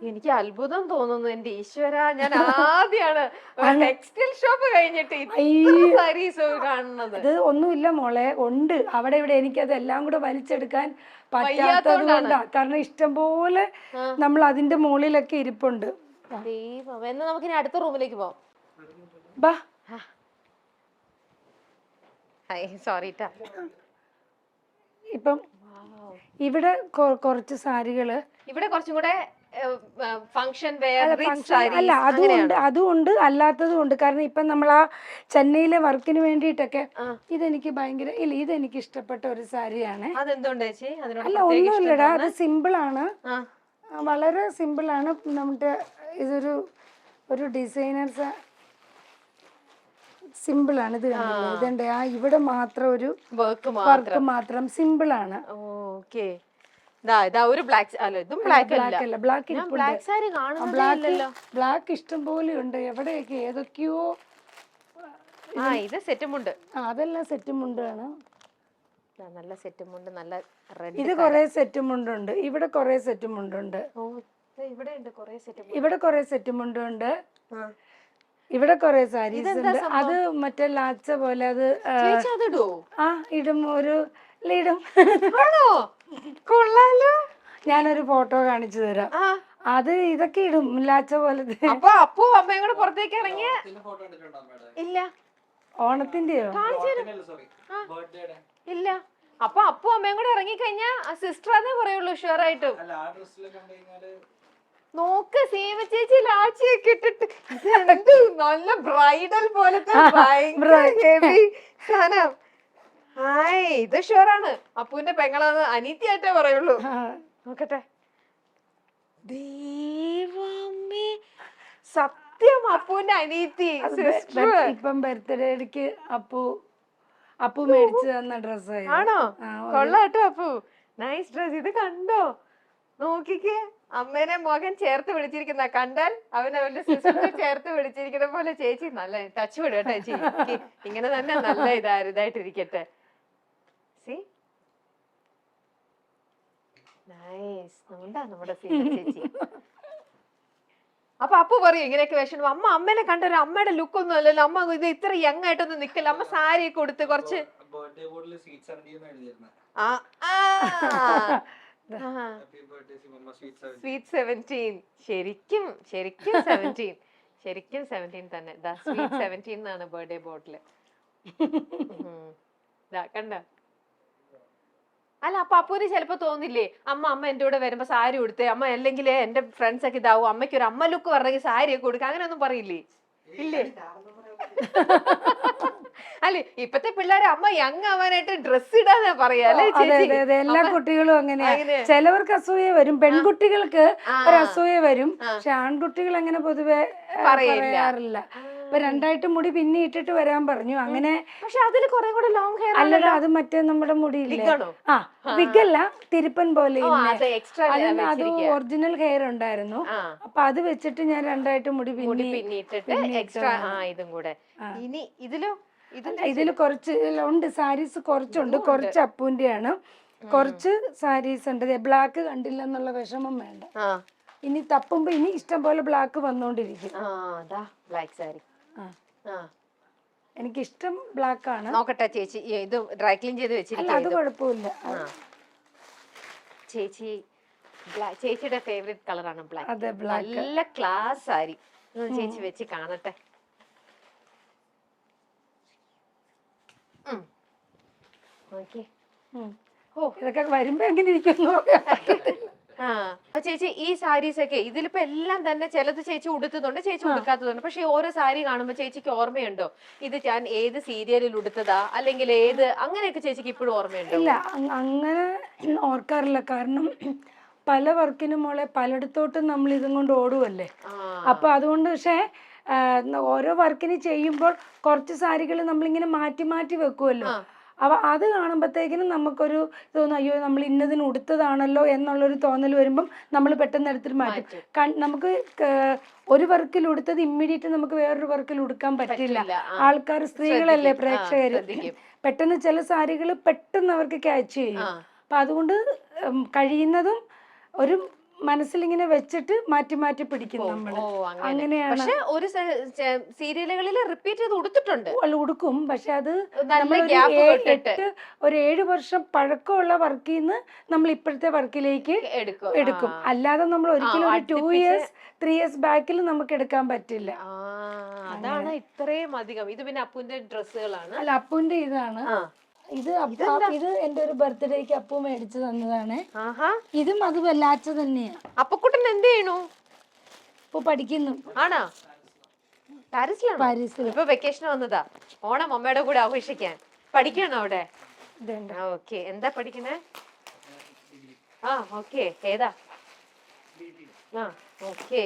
എനിക്ക് അത്ഭുതം തോന്നുന്നു എന്റെ ഈശ്വര. ഞാൻ ആദ്യമാണ് ടെക്സ്റ്റൈൽ ഷോപ്പ് കഴിഞ്ഞിട്ട് സാരീസ് കാണുന്നത്. ഇത് ഒന്നുമില്ല മോളെ, ഉണ്ട് അവിടെ ഇവിടെ. എനിക്കത് എല്ലാം കൂടെ വലിച്ചെടുക്കാൻ പറ്റാത്തത് കൊണ്ടാ. കാരണം ഇഷ്ടം പോലെ നമ്മൾ അതിന്റെ മുകളിലൊക്കെ ഇരിപ്പുണ്ട്. ദൈവം, എന്നാ നമുക്കിനി അടുത്ത റൂമിലേക്ക് പോവാം. ബാ. സോറി. ഇപ്പം ഇവിടെ കുറച്ച് സാരികള്, ഇവിടെ കുറച്ചും കൂടെ ഫംഗ്ഷൻ അല്ല, അതും ഉണ്ട് അല്ലാത്തതും ഉണ്ട്. കാരണം ഇപ്പൊ നമ്മൾ ആ ചെന്നൈയിലെ വർക്കിന് വേണ്ടിയിട്ടൊക്കെ ഇതെനിക്ക് ഭയങ്കര ഇതെനിക്ക് ഇഷ്ടപ്പെട്ട ഒരു സാരിയാണ്. അല്ല, ഒന്നുമില്ലടാ, അത് സിമ്പിൾ ആണ്, വളരെ സിമ്പിൾ ആണ്. നമ്മുടെ ഇതൊരു ഡിസൈനർ സിമ്പിൾ ആണ്. ഇത് കണ്ടില്ലേ, ഇതുണ്ട്. ഇവിടെ മാത്രം ഒരു വർക്ക് മാത്രം സിമ്പിൾ ആണ്. ബ്ലാക്ക് ഇഷ്ടം പോലെ ഉണ്ട്. എവിടെയൊക്കെ ഏതൊക്കെയോ. അതെല്ലാം സെറ്റ് മുണ്ടാണ്. നല്ല സെറ്റ് മുണ്ട്, നല്ല ഇത് കൊറേ സെറ്റ് മുണ്ടുണ്ട്. ഇവിടെ കൊറേ സെറ്റ് മുണ്ടുണ്ട്. ഇവിടെ കൊറേ സെറ്റ് മുണ്ടുണ്ട്. ഇവിടെ കൊറേ സാരീസ് ഉണ്ട്. അത് മറ്റേ ലാച്ച പോലെ അത് ഇടും. ഇടും. ഞാനൊരു ഫോട്ടോ കാണിച്ചു തരാം. അത് ഇതൊക്കെ ഇടും, ലാച്ച പോലത്തെ. അപ്പു അമ്മയും കൂടെ പുറത്തേക്ക് ഇറങ്ങിയ ഇല്ല. ഓണത്തിന്റെയോ? ഇല്ല. അപ്പൊ അപ്പു അമ്മയും കൂടെ ഇറങ്ങി കഴിഞ്ഞാ സിസ്റ്റർ പറയുള്ളൂ ഷുവർ ആയിട്ടും. നോക്ക്, സീമ ചേച്ചി ലാച്ചിയൊക്കെ ഇട്ടിട്ട് നല്ല ബ്രൈഡൽ പോലത്തെ സാധനം. ഇത് ഷുവറാണ് അപ്പുവിന്റെ പെങ്ങളാന്ന് അനീത്തിയായിട്ടേ പറയുള്ളൂ. നോക്കട്ടെ. ദൈവമേ, സത്യം അപ്പുവിന്റെ അനീത്തി സിസ്റ്റർ. ഇപ്പം ബർത്ത്ഡേക്ക് അപ്പു മേടിച്ചു തന്ന ഡ്രസ് ആണോ? കൊള്ളാട്ടോ അപ്പു, നൈസ് ഡ്രസ്. ഇത് കണ്ടോ, നോക്കിക്കേ. അമ്മേനെ മകൻ ചേർത്ത് പിടിച്ചിരിക്കുന്ന കണ്ടാൽ അവന്റെ സിസ്റ്ററിനെ ചേർത്ത് പിടിച്ചിരിക്കുന്ന പോലെ. ചേച്ചി നല്ല ടച്ച് വിടട്ടെ ചേച്ചി, ഇങ്ങനെ തന്നെ നല്ല ഇതായിട്ടിരിക്കട്ടെ. നമ്മുടെ ചേച്ചി. അപ്പൊ അപ്പു പറയും ഇങ്ങനെയൊക്കെ വേഷം. അമ്മേനെ കണ്ടൊരു അമ്മയുടെ ലുക്ക് ഒന്നും അല്ലല്ലോ. അമ്മ ഇത് ഇത്ര യങ് ആയിട്ടൊന്നും നിക്കില്ല. അമ്മ സാരി ഒക്കെ കൊടുത്ത് കുറച്ച് സ്വീറ്റ് 17. ശരിക്കും 17. ശരിക്കും 17 തന്നെ. സ്വീറ്റ് 17 എന്നാണ് ബർത്ത്ഡേ ബോട്ടില്. കണ്ട. അല്ല, അപ്പൊ അപ്പൂന് ചിലപ്പോ തോന്നില്ലേ, അമ്മ എന്റെ കൂടെ വരുമ്പോ സാരി കൊടുത്തേ, അമ്മ അല്ലെങ്കിൽ എന്റെ ഫ്രണ്ട്സ് ഒക്കെ ഇതാവും, അമ്മയ്ക്ക് ഒരു അമ്മ ലുക്ക് പറഞ്ഞെങ്കിൽ സാരി ഒക്കെ കൊടുക്കുക, അങ്ങനെയൊന്നും പറയില്ലേ? ഇല്ലേ? അല്ലെ, ഇപ്പത്തെ പിള്ളേരെ അമ്മ യങ് ആവാനായിട്ട് ഡ്രസ് ഇടാന്നാ പറയാ. എല്ലാ കുട്ടികളും അങ്ങനെയാ. ചിലവർക്ക് അസൂയ വരും, പെൺകുട്ടികൾക്ക് ഒരു അസൂയ വരും. പക്ഷെ ആൺകുട്ടികൾ അങ്ങനെ പൊതുവെ പറയാറില്ല. ഇപ്പൊ രണ്ടായിട്ട് മുടി പിന്നെ ഇട്ടിട്ട് വരാൻ പറഞ്ഞു. അങ്ങനെ അല്ലടാ, അത് മറ്റേ നമ്മുടെ മുടിയില്ലേ, വിഗല്ല, തിരുപ്പൻ പോലെ. അത് ഒറിജിനൽ ഹെയർ ഉണ്ടായിരുന്നു. അപ്പൊ അത് വെച്ചിട്ട് ഞാൻ രണ്ടായിട്ട് മുടി ഇതില് കുറച്ച് ഉണ്ട് സാരീസ്, കുറച്ചുണ്ട്. കുറച്ച് അപ്പൂന്റെയാണ്, കുറച്ച് സാരീസ് ഉണ്ട്. ബ്ലാക്ക് കണ്ടില്ല എന്നുള്ള വിഷമം വേണ്ട. ഇനി തപ്പുമ്പോ ഇനി ഇഷ്ടം പോലെ ബ്ലാക്ക് വന്നോണ്ടിരിക്കും. എനിക്കിഷ്ടം ബ്ലാക്ക് ആണ്. നോക്കട്ടെ ചേച്ചി, ഇത് ഡ്രൈ ക്ലീൻ ചെയ്ത് വെച്ചിരിക്കും. അത് കുഴപ്പമില്ല. ചേച്ചിയുടെ ഫേവറേറ്റ് കളറാണ് ബ്ലാക്ക്. നല്ല ക്ലാസ് സാരി. ചേച്ചി വെച്ച് കാണട്ടെ. ഓക്കെ. ഇതൊക്കെ വരുമ്പോ എങ്ങനെ ഇരിക്കുന്നു. ആ അപ്പൊ ചേച്ചി ഈ സാരീസ് ഒക്കെ ഇതിലിപ്പോ എല്ലാം തന്നെ ചിലത് ചേച്ചി ഉടുത്തതുണ്ട്, ചേച്ചി ഉടുക്കാത്തതുണ്ട്. പക്ഷെ ഓരോ സാരി കാണുമ്പോ ചേച്ചിക്ക് ഓർമ്മയുണ്ടോ ഇത് ഞാൻ ഏത് സീരിയലിൽ ഉടുത്തതാ, അല്ലെങ്കിൽ ഏത് അങ്ങനെയൊക്കെ ചേച്ചിക്ക് ഇപ്പോഴും ഓർമ്മയുണ്ടോ? ഇല്ല, അങ്ങനെ ഓർക്കാറില്ല. കാരണം പല വർക്കിനും മോളെ പലയിടത്തോട്ടും നമ്മൾ ഇതും കൊണ്ട് ഓടുവല്ലേ. അപ്പൊ അതുകൊണ്ട് പക്ഷെ ഓരോ വർക്കിന് ചെയ്യുമ്പോൾ കുറച്ച് സാരികൾ നമ്മളിങ്ങനെ മാറ്റി മാറ്റി വെക്കുമല്ലോ. അപ്പൊ അത് കാണുമ്പോഴത്തേക്കിനും നമുക്കൊരു തോന്നും, അയ്യോ നമ്മൾ ഇന്നതിന് ഉടുത്തതാണല്ലോ എന്നുള്ളൊരു തോന്നൽ വരുമ്പം നമ്മൾ പെട്ടെന്ന് എടുത്തിട്ട് മാറ്റും. നമുക്ക് ഒരു വർക്കിൽ ഉടുത്തത് ഇമ്മീഡിയറ്റ് നമുക്ക് വേറൊരു വർക്കിൽ ഉടുക്കാൻ പറ്റില്ല. ആൾക്കാർ, സ്ത്രീകളല്ലേ പ്രേക്ഷകര്, പെട്ടെന്ന് ചില സാരികൾ പെട്ടെന്ന് അവർക്ക് ക്യാച്ച് ചെയ്യും. അപ്പൊ അതുകൊണ്ട് കഴിയുന്നതും ഒരു മനസ്സിലിങ്ങനെ വെച്ചിട്ട് മാറ്റി മാറ്റി പിടിക്കും നമ്മള്. അങ്ങനെയാണ്. പക്ഷെ ഒരു സീരിയലുകളിൽ റിപ്പീറ്റ് ചെയ്ത് ഉടുത്തിട്ടുണ്ട്, ഉടുക്കും. പക്ഷെ അത് ഒരു 7 വർഷം പഴക്കമുള്ള വർക്കിൽ നിന്ന് നമ്മൾ ഇപ്പോഴത്തെ വർക്കിലേക്ക് എടുക്കും. അല്ലാതെ നമ്മൾ ഒരിക്കലും ഒരു 2 years 3 years ബാക്കിൽ നമുക്ക് എടുക്കാൻ പറ്റില്ല. അതാണ് ഇത്രയും അധികം. ഇത് പിന്നെ അപ്പുവിന്റെ ഡ്രസ്സുകളാണ്. അല്ല, അപ്പുവിന്റെ ഇതാണ്. ഇത് എന്റെ ഒരു ബർത്ത്ഡേക്ക് അപ്പു മേടിച്ചു തന്നതാണ്. ഇതും അത് വല്ലാച്ച തന്നെയാ. അപ്പക്കുട്ടൻ എന്ത് ചെയ്യണു? ഇപ്പൊ പഠിക്കുന്നു. ആണോ? പാരീസിൽ. ഇപ്പൊ വെക്കേഷൻ വന്നതാ, ഓണം അമ്മയുടെ കൂടെ ആഘോഷിക്കാൻ. പഠിക്കണോ അവിടെ? ഓക്കെ. എന്താ പഠിക്കണേ? ഓക്കെ. ഏതാ? ഓക്കെ.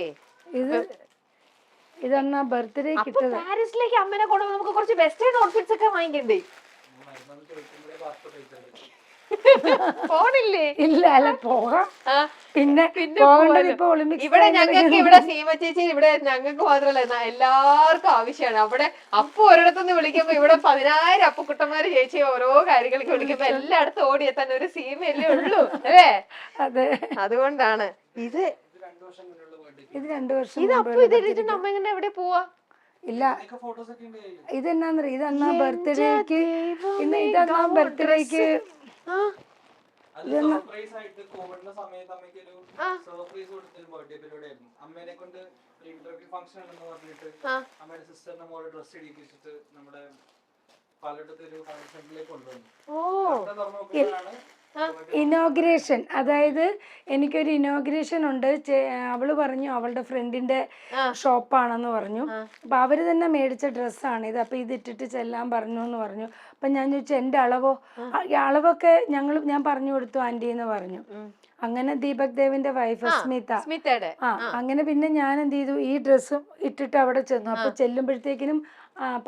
ഇതെന്നാ ബർത്ത്ഡേ കിട്ടത്. പാരീസിലേക്ക് അമ്മനെ കൊണ്ടുപോകും. നമുക്ക് കുറച്ച് വെസ്റ്റേൺ ഔട്ട്ഫിറ്റ്സ് ഒക്കെ വാങ്ങിക്കണ്ടേ? പോണില്ലേ? ഇല്ല, അല്ല പോകാം. പിന്നെ ഇവിടെ ഞങ്ങൾക്ക് ഇവിടെ സീമ ചേച്ചി ഇവിടെ ഞങ്ങൾക്ക് മാത്രല്ല എല്ലാവർക്കും ആവശ്യമാണ്. അവിടെ അപ്പു ഒരിടത്തുനിന്ന് വിളിക്കുമ്പോ ഇവിടെ 10,000 അപ്പുക്കുട്ടന്മാര് ചേച്ചി ഓരോ കാര്യങ്ങൾക്ക് വിളിക്കുമ്പോ എല്ലായിടത്തും ഓടിയെത്താൻ ഒരു സീമയല്ലേ ഉള്ളൂ, അല്ലേ? അതെ, അതുകൊണ്ടാണ് ഇത് 2 വർഷം. ഇത് അപ്പു ഇതിട്ട് നമ്മ ഇങ്ങനെ എവിടെ പോവാ? ഇല്ല, ഇതെന്നാന്നറിയ, ഇതെന്നാ ബർത്ത്ഡേക്ക്, ഇതെന്നാ ബർത്ത്ഡേക്ക് ഇനോഗ്രേഷൻ. അതായത് എനിക്കൊരു ഇനോഗ്രേഷൻ ഉണ്ട്. അവള് പറഞ്ഞു അവളുടെ ഫ്രണ്ടിന്റെ ഷോപ്പാണെന്ന് പറഞ്ഞു. അപ്പൊ അവര് തന്നെ മേടിച്ച ഡ്രസ്സാണ് ഇത്. അപ്പൊ ഇത് ഇട്ടിട്ട് ചെല്ലാൻ പറഞ്ഞു എന്ന് പറഞ്ഞു. അപ്പൊ ഞാൻ ചോദിച്ചു എന്റെ അളവോ? അളവൊക്കെ ഞാൻ പറഞ്ഞു കൊടുത്തു ആന്റി എന്ന് പറഞ്ഞു. അങ്ങനെ ദീപക് ദേവിന്റെ വൈഫ് സ്മിതയുടെ അങ്ങനെ പിന്നെ ഞാൻ എന്ത് ചെയ്തു, ഈ ഡ്രസ്സും ഇട്ടിട്ട് അവിടെ ചെന്നു. അപ്പൊ ചെല്ലുമ്പോഴത്തേക്കിനും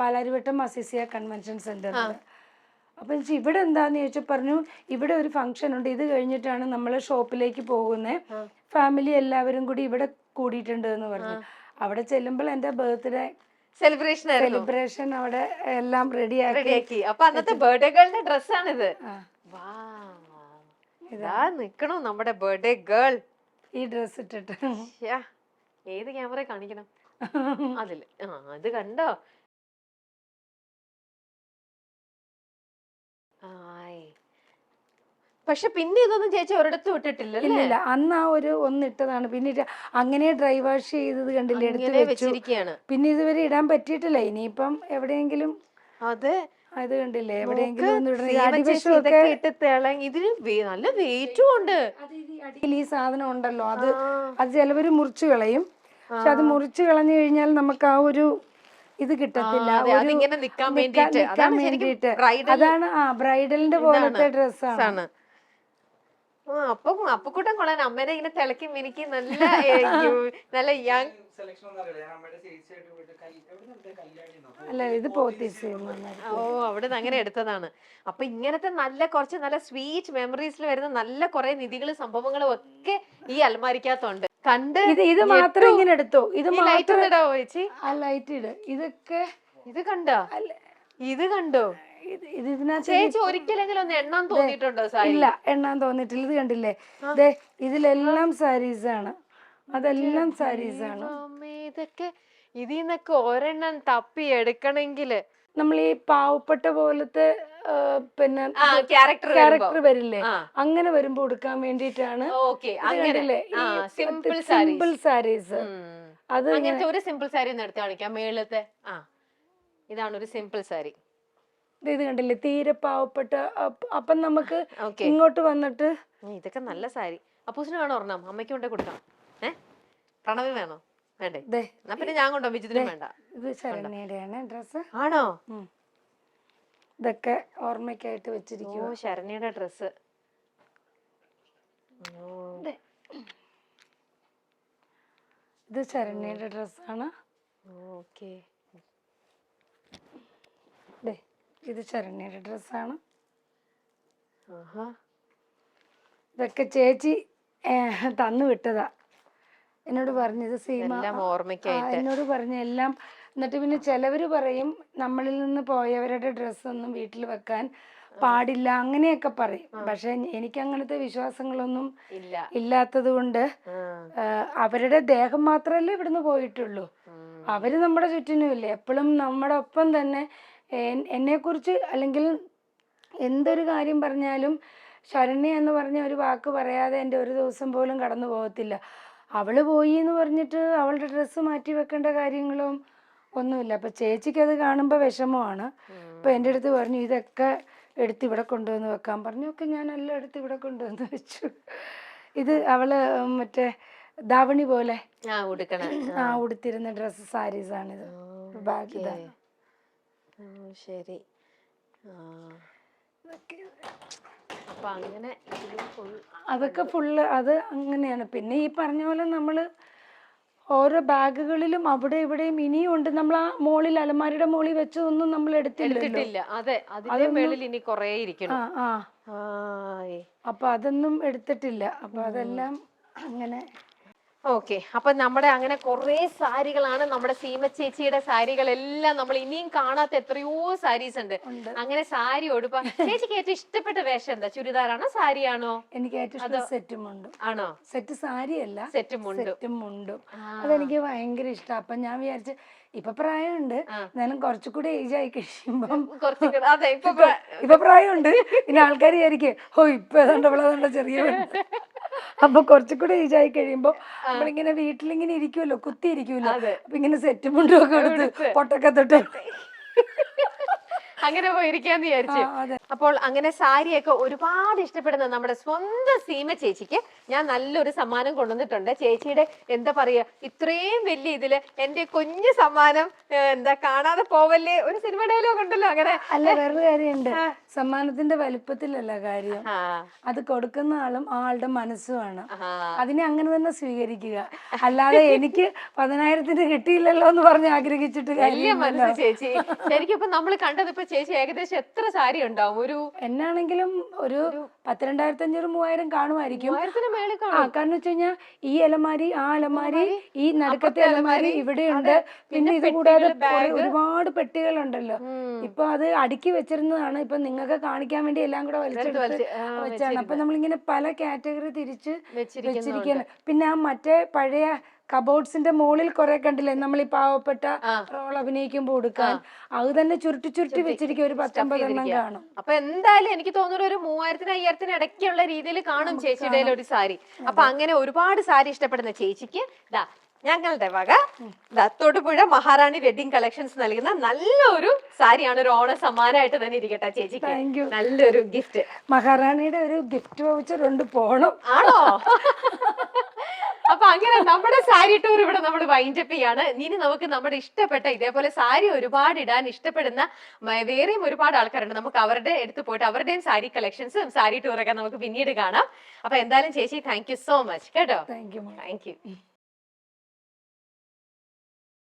പാലാരിവട്ടം അസിസിയ കൺവെൻഷൻ സെന്ററിൽ. അപ്പൊ ഇവിടെ എന്താന്ന് ചോദിച്ചു, പറഞ്ഞു ഇവിടെ ഒരു ഫംഗ്ഷൻ ഉണ്ട്, ഇത് കഴിഞ്ഞിട്ടാണ് നമ്മൾ ഷോപ്പിലേക്ക് പോകുന്നത്, ഫാമിലി എല്ലാവരും കൂടി ഇവിടെ കൂടിയിട്ടുണ്ട് എന്ന് പറഞ്ഞു. അവിടെ ചെല്ലുമ്പോൾ എന്റെ ബർത്ത്ഡേ സെലിബ്രേഷൻ അവിടെ എല്ലാം റെഡിയാക്കി. അപ്പൊ അന്നത്തെ ബർത്ത്ഡേ ഗേളിന്റെ ഡ്രസ്സാണിത്. ഇതാ നിക്കണോ നമ്മുടെ ബർത്ത്ഡേ ഗേൾ ഈ ഡ്രസ് ഇട്ടിട്ട്. ഏത് ക്യാമറ കാണിക്കണം? അതില്. അത് കണ്ടോ? പക്ഷെ പിന്നെ ഇതൊന്നും ചേച്ചി ഒരിടത്തും ഇട്ടിട്ടില്ല. ഇല്ല, അന്ന് ആ ഒരു ഒന്നിട്ടതാണ്. പിന്നെ അങ്ങനെ ഡ്രൈ വാഷ് ചെയ്തത് കണ്ടില്ലേ, എടുത്ത് വെച്ചിരിക്കുകയാണ്. പിന്നെ ഇതുവരെ ഇടാൻ പറ്റിയിട്ടില്ല. ഇനിയിപ്പം എവിടെയെങ്കിലും അത് കണ്ടില്ലേ, എവിടെയെങ്കിലും ഇതിന് നല്ല വെയിറ്റും ഉണ്ട്. അടിയിൽ ഈ സാധനം ഉണ്ടല്ലോ, അത് ചിലവര് മുറിച്ചു കളയും. പക്ഷെ അത് മുറിച്ചു കളഞ്ഞു കഴിഞ്ഞാൽ നമുക്ക് ആ ഒരു ഇത് കിട്ടത്തില്ല. നിക്കാൻ വേണ്ടിട്ട് അതാണ് ബ്രൈഡലിന്റെ പോലത്തെ ഡ്രസ്സാണ്. അപ്പുക്കുട്ടൻ കൊള്ളാൻ അമ്മേനെ ഇങ്ങനെ തിളക്കി മിനിക്ക് നല്ല നല്ല യങ്. അല്ല, ഇത് അവിടെ അങ്ങനെ എടുത്തതാണ്. അപ്പൊ ഇങ്ങനത്തെ നല്ല സ്വീറ്റ് മെമ്മറീസിൽ വരുന്ന നല്ല കുറെ നിധികളും സംഭവങ്ങളും ഒക്കെ ഈ അൽമാരിക്കകത്തുണ്ട്. കണ്ട് ഇത് മാത്രം ഇങ്ങനെ എടുത്തോ. ഇത് ലൈറ്റ് ഇടാവോ ചേച്ചി? ആ ലൈറ്റ് ഇട്. ഇതൊക്കെ ഇത് കണ്ടോ? ഇത് കണ്ടോ? ചേച്ചി ഒരിക്കലെങ്കിലും ഒന്ന് എണ്ണാൻ തോന്നിയിട്ടുണ്ടോ? ഇല്ല, എണ്ണാൻ തോന്നിട്ടില്ല. ഇത് കണ്ടില്ലേ, ഇതിലെല്ലാം സാരീസ് ആണ്. അതെല്ലാം സാരീസ് ആണ്. ഇതൊക്കെ ഇതിന്നൊക്കെ ഒരെണ്ണം തപ്പി എടുക്കണെങ്കില് നമ്മൾ ഈ പാവപ്പെട്ട പോലത്തെ പിന്നെ ക്യാരക്ടർ വരില്ലേ, അങ്ങനെ വരുമ്പോ കൊടുക്കാൻ വേണ്ടിട്ടാണ്. സിമ്പിൾ സാരീസ്. അത് ഒരു സിമ്പിൾ സാരി ഒന്ന് എടുത്ത് കാണിക്കാം. മേളത്തെ ഇതാണ് ഒരു സിമ്പിൾ സാരി. ഇത് കണ്ടില്ലേ തീരെ പാവപ്പെട്ട അപ്പം നമുക്ക് ഓക്കെ, ഇങ്ങോട്ട് വന്നിട്ട് ഇതൊക്കെ നല്ല സാരി. അപ്പൂസിന് വേണോ ഒരെണ്ണം? അമ്മയ്ക്ക് കൊണ്ട് കൊടുക്കാം. പ്രണവ് വേണോ? വേണ്ടേ? ദേ, എന്നാ പിന്നെ ഞാൻ കൊണ്ടോ, വിജിതിനും വേണ്ട. ഇത് ശരണ്യയുടെയാണ് ഡ്രസ്സ്. ആണോ? ഇതൊക്കെ ഓർമ്മയ്ക്കായിട്ട് ഓ, വെച്ചിരിക്കുക. ശരണ്യയുടെ ഡ്രസ്. ഇത് ശരണ്യയുടെ ഡ്രസ്സാണ്. ഓക്കെ, ഇത് ശരണ്യയുടെ ഡ്രസ്സാണ്. ആഹാ, ഇതൊക്കെ ചേച്ചി തന്നു വിട്ടതാ. എന്നോട് പറഞ്ഞത് സീമ എല്ലാം ഓർമ്മയ്ക്കായിട്ട്. എന്നോട് പറഞ്ഞ എല്ലാം. എന്നിട്ട് പിന്നെ ചിലവര് പറയും നമ്മളിൽ നിന്ന് പോയവരുടെ ഡ്രസ്സൊന്നും വീട്ടിൽ വെക്കാൻ പാടില്ല അങ്ങനെയൊക്കെ പറയും. പക്ഷെ എനിക്ക് അങ്ങനത്തെ വിശ്വാസങ്ങളൊന്നും ഇല്ലാത്തത് കൊണ്ട് അവരുടെ ദേഹം മാത്രമല്ലേ ഇവിടുന്ന് പോയിട്ടുള്ളൂ. അവര് നമ്മുടെ ചുറ്റിനും ഇല്ലേ, എപ്പോഴും നമ്മുടെ ഒപ്പം തന്നെ. എന്നെക്കുറിച്ച് അല്ലെങ്കിൽ എന്തൊരു കാര്യം പറഞ്ഞാലും ശരണ്യ എന്ന് പറഞ്ഞ ഒരു വാക്ക് പറയാതെ എൻ്റെ ഒരു ദിവസം പോലും കടന്നു പോകത്തില്ല. അവള് പോയി എന്ന് പറഞ്ഞിട്ട് അവളുടെ ഡ്രസ്സ് മാറ്റി വെക്കേണ്ട കാര്യങ്ങളും ഒന്നുമില്ല. അപ്പൊ ചേച്ചിക്ക് അത് കാണുമ്പോൾ വിഷമമാണ്. അപ്പൊ എൻ്റെ അടുത്ത് പറഞ്ഞു ഇതൊക്കെ എടുത്ത് ഇവിടെ കൊണ്ടുവന്ന് വെക്കാൻ പറഞ്ഞു. ഒക്കെ ഞാൻ എല്ലാം എടുത്ത് ഇവിടെ കൊണ്ടുവന്ന് വെച്ചു. ഇത് അവള് മറ്റേ ധാവണി പോലെ ഉടുത്തിരുന്ന ഡ്രസ്സ് സാരീസാണിത്. ബാഗ് ഇതാണ്. ശരി. അപ്പൊ അങ്ങനെ അതൊക്കെ ഫുള്ള് അത് അങ്ങനെയാണ്. പിന്നെ ഈ പറഞ്ഞ പോലെ നമ്മള് ഓരോ ബാഗുകളിലും അവിടെ ഇവിടെയും ഇനിയും ഉണ്ട്. നമ്മൾ ആ മോളിൽ അലമാരിയുടെ മോളിൽ വെച്ചതൊന്നും നമ്മൾ എടുത്തിട്ടില്ല. അതെ, അതിന്റെ മേളിൽ ഇനി കുറേ ഇരിക്കണം. അപ്പൊ അതൊന്നും എടുത്തിട്ടില്ല. അപ്പൊ അതെല്ലാം അങ്ങനെ. ഓക്കെ, അപ്പൊ നമ്മുടെ അങ്ങനെ കുറെ സാരികളാണ്. നമ്മുടെ സീമ ചേച്ചിയുടെ സാരികളെല്ലാം നമ്മൾ ഇനിയും കാണാത്ത എത്രയോ സാരീസ് ഉണ്ട്. അങ്ങനെ സാരി ഉടുപ്പ. ചേച്ചിക്ക് ഏറ്റവും ഇഷ്ടപ്പെട്ട വേഷം എന്താ? ചുരിദാറാണോ സാരിയാണോ? എനിക്ക് ഏറ്റവും ഇഷ്ടം സെറ്റും മുണ്ടും. ആണോ? സെറ്റ് സാരിയല്ല, സെറ്റും മുണ്ടും. അതെനിക്ക് ഭയങ്കര ഇഷ്ടം. അപ്പൊ ഞാൻ വിചാരിച്ചു ഇപ്പൊ പ്രായമുണ്ട്, എന്നാലും കുറച്ചുകൂടി ഏജ് ആയി കഴിയുമ്പം ഇപ്പൊ പ്രായമുണ്ട്. പിന്നെ ആൾക്കാർ വിചാരിക്കും ഓ ഇപ്പൊ ഏതാണ്ട് അവളെ ചെറിയ. അപ്പൊ കുറച്ചുകൂടി ഏജ് ആയി കഴിയുമ്പോ നമ്മളിങ്ങനെ വീട്ടിലിങ്ങനെ ഇരിക്കുമല്ലോ, കുത്തി ഇരിക്കുമല്ലോ. അപ്പൊ ഇങ്ങനെ സെറ്റും മുണ്ടും ഒക്കെ എടുത്ത് പൊട്ടൊക്കെ തൊട്ട് അങ്ങനെ പോയിരിക്കാന്ന് വിചാരിച്ചു. അപ്പോൾ അങ്ങനെ സാരിയൊക്കെ ഒരുപാട് ഇഷ്ടപ്പെടുന്ന നമ്മുടെ സ്വന്തം സീമ ചേച്ചിക്ക് ഞാൻ നല്ലൊരു സമ്മാനം കൊണ്ടുവന്നിട്ടുണ്ട്. ചേച്ചിയുടെ എന്താ പറയാ, ഇത്രയും വലിയ ഇതില് എന്റെ കുഞ്ഞു സമ്മാനം എന്താ കാണാതെ പോവല്ലേ, ഒരു സിനിമ ഡയലോഗ് ഉണ്ടല്ലോ അങ്ങനെ. അല്ല, വേറൊരു കാര്യമുണ്ട്. സമ്മാനത്തിന്റെ വലുപ്പത്തിലല്ല കാര്യം, അത് കൊടുക്കുന്ന ആളും ആളുടെ മനസ്സുമാണ്. അതിനെ അങ്ങനെ തന്നെ സ്വീകരിക്കുക. അല്ലാതെ എനിക്ക് 10,000 കിട്ടിയില്ലല്ലോ എന്ന് പറഞ്ഞ് ആഗ്രഹിച്ചിട്ട് മനസ്സ് ചേച്ചി. ശരിക്കും ഇപ്പൊ നമ്മൾ കണ്ടത് ഇപ്പൊ ചേച്ചി ഏകദേശം എത്ര സാരി ഉണ്ടാവും? ഒരു എന്നാണെങ്കിലും ഒരു 10,250-3,000 കാണുമായിരിക്കും. കാരണം വെച്ച് കഴിഞ്ഞാൽ ഈ അലമാരി, ആ അലമാരി, ഈ നടുക്കത്തെ അലമാരി ഇവിടെയുണ്ട്. പിന്നെ ഇത് കൂടാതെ ഒരുപാട് പെട്ടികളുണ്ടല്ലോ. ഇപ്പൊ അത് അടുക്കി വെച്ചിരുന്നതാണ്. ഇപ്പൊ നിങ്ങൾക്ക് കാണിക്കാൻ വേണ്ടി എല്ലാം കൂടെ വലിച്ചെടുത്ത് വെച്ചാണ്. അപ്പൊ നമ്മളിങ്ങനെ പല കാറ്റഗറി തിരിച്ച് വെച്ചിരിക്കുകയാണ്. പിന്നെ ആ മറ്റേ പഴയ കബോർഡ്സിന്റെ മുകളിൽ കുറെ കണ്ടില്ലേ നമ്മൾ ഈ പാവപ്പെട്ട റോൾ അഭിനയിക്കുമ്പോ കൊടുക്കാൻ, അത് തന്നെ ചുരുട്ടി ചുരുട്ടി വെച്ചിരിക്കും. ഒരു 19 കാണും. അപ്പൊ എന്തായാലും എനിക്ക് തോന്നുന്നു ഒരു 3,000-5,000 ഇടയ്ക്കുള്ള രീതിയിൽ കാണും ചേച്ചിയുടെ ഒരു സാരി. അപ്പൊ അങ്ങനെ ഒരുപാട് സാരി ഇഷ്ടപ്പെടുന്ന ചേച്ചിക്ക് ഞങ്ങളുടെ വക തൊടുപുഴ മഹാറാണി വെഡിങ് കളക്ഷൻസ് നൽകുന്ന നല്ലൊരു സാരിയാണ്. ഒരു ഓണ സമ്മാനമായിട്ട് തന്നെ ഇരിക്കട്ടെ ചേച്ചിക്ക്. നല്ലൊരു ഗിഫ്റ്റ്. മഹാറാണിയുടെ ഒരു ഗിഫ്റ്റ് വൗച്ചർ പോണം. ആണോ? അപ്പൊ അങ്ങനെ നമ്മുടെ സാരി ടൂർ ഇവിടെ നമ്മൾ വൈൻഡപ്പ് ചെയ്യാണ്. ഇനി നമുക്ക് നമ്മുടെ ഇഷ്ടപ്പെട്ട ഇതേപോലെ സാരി ഒരുപാട് ഇടാൻ ഇഷ്ടപ്പെടുന്ന വേറെയും ഒരുപാട് ആൾക്കാരുണ്ട്. നമുക്ക് അവരുടെ അടുത്ത് പോയിട്ട് അവരുടെയും സാരി കളക്ഷൻസും സാരി ടൂറൊക്കെ നമുക്ക് പിന്നീട് കാണാം. അപ്പൊ എന്തായാലും ചേച്ചി താങ്ക് യു സോ മച്ച് കേട്ടോ. Thank you.